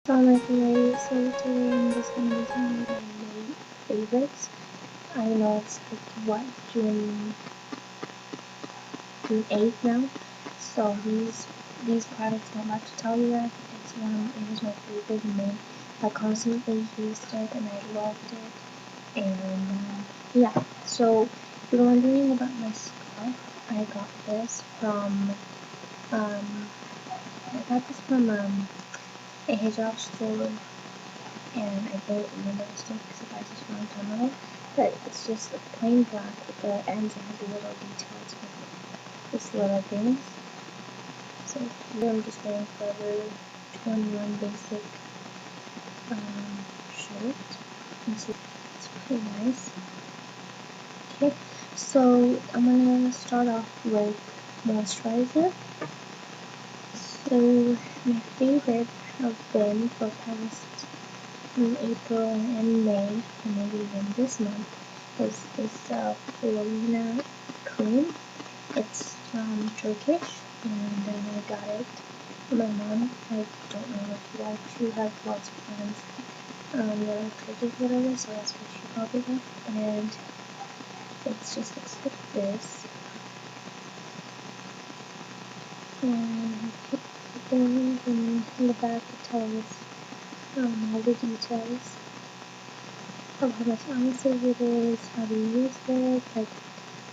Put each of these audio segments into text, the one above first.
Assalamualaikum, so today I'm just gonna be telling you my main favorites. I know it's like what June 8th now, so these products not much to tell you that it was my favorite main. I constantly used it and I loved it, and yeah. So if you're wondering about my scarf, I got this from um a hijab store, and I don't remember the store because I just a long time ago. But it's just like plain black with the ends and the little details with this little things. So here I'm just wearing Forever 21 basic shirt. And so it's pretty nice. Okay, so I'm gonna start off with moisturizer. So my favorite have been for past in April and May, and maybe even this month, is this Florina cream. It's Turkish, and I got it from my mom. I don't know why she has lots of friends that are Turkish, whatever, so that's what she probably got. And it's just looks like this. And then in the back it tells all the details of how much ounces it is, how to use it, like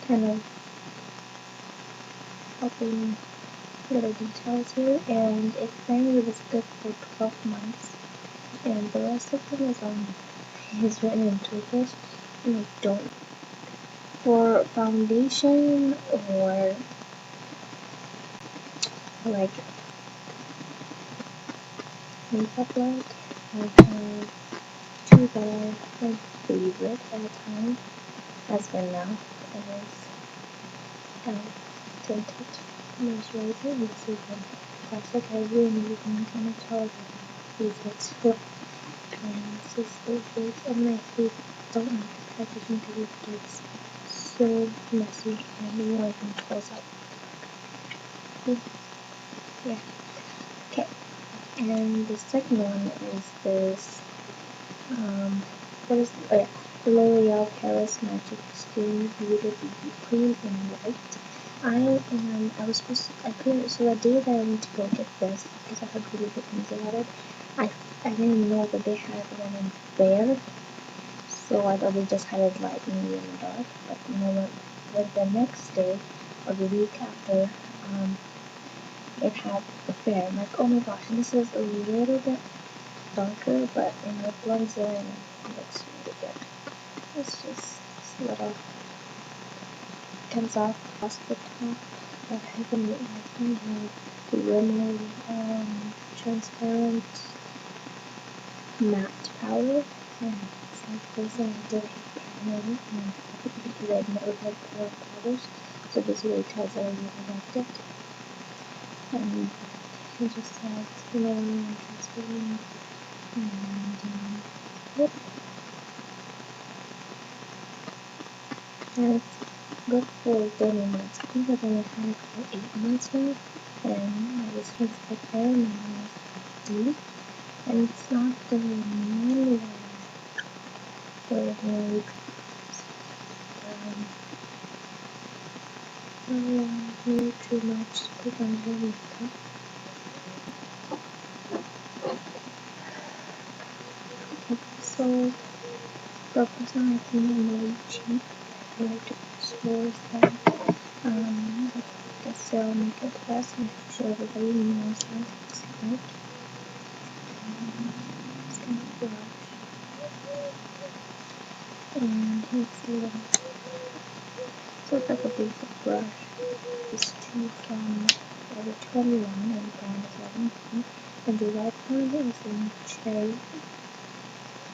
kind of helping little details here. And it apparently was good for 12 months. And the rest of them is written in Turkish, and I don't. For foundation or like makeup look, I have two that are my favorite at the time, has been now. It is tinted moisturizer. This is a classic. I really need one kind of tell these looks for. And this is so good. And I don't like the packaging because it gets so messy and it won't even close up. Yeah. Okay. And the second one is this what is oh yeah, the L'Oreal Paris Magic Skin Beauty BB Cream in white. I was supposed to, I couldn't, so the day that I went to go get this, because I heard really good things about it, I didn't know that they had one in bare, so I thought they just had it light, medium, and dark. But you know what? Like the next day or the week after, it had the fair. I'm like, oh my gosh, this is a little bit darker, but it blends in and it looks really good. It's just this little comes off across the top. I haven't have the Rimmel transparent matte powder, and it's like this, and I did have caramel and red notebook powders, so this really tells that I really liked it. And it just says low and transparent, and yep. And it's good for 30 months. I think I've only had it for 8 months now, and I was supposed to prepare and I was deep. And it's not the manual version. I don't need too much to put on your makeup. Okay, so for a person like me, I'm really cheap. I like to go to stores that that sell makeup plus and show everybody knows what it looks like. It's kind of brush. And here's the little, so it's like a basic brush. These two from Forever 21 and brand is 11, and the red one is in cherry